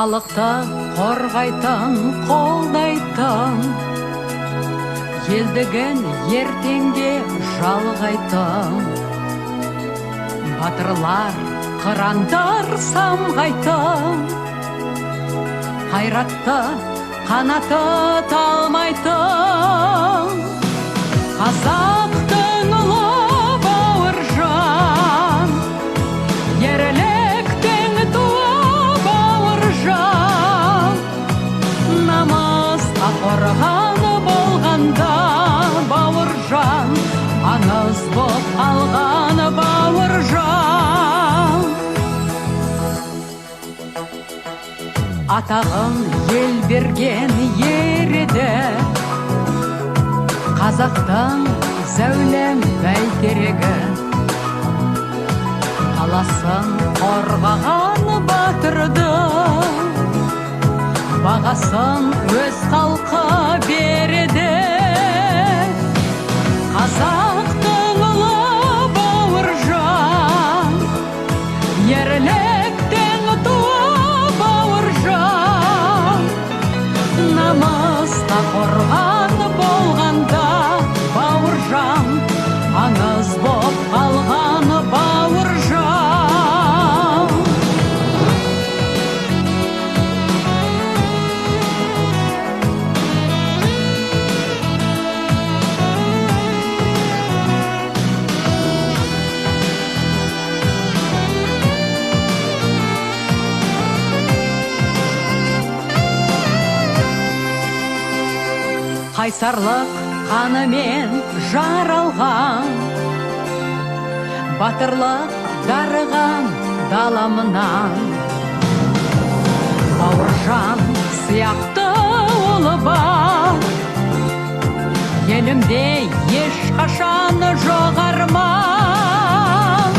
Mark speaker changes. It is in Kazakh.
Speaker 1: халықты қорғайтын, қолдайтын, елдігін ертеңге жалғайтын, батырлар қырандар самғайтын, қайратты қанаты талмайтын, қазақтың ұлы бауыржан, ерліктің туы бауыржан, намысқа қорғаны болғанда бауыржан, аңыз боп қалғаны бауыржан. Атағын ел берген ер еді, қазақтың зәулім бәйтерегі, таласын қорғаған батырды, бағасын өз халқы береді. Қазақтың ұлы бауыржан, ерліктің туы бауыржан, намысқа қорған болғанда бауыржан, аңыз боп қалған бауыржан. Қайсарлық қанымен жаралған, батырлық дарыған даламынан, бауыржан сияқты ұлы бар, елімде ешқашан жоқ арман.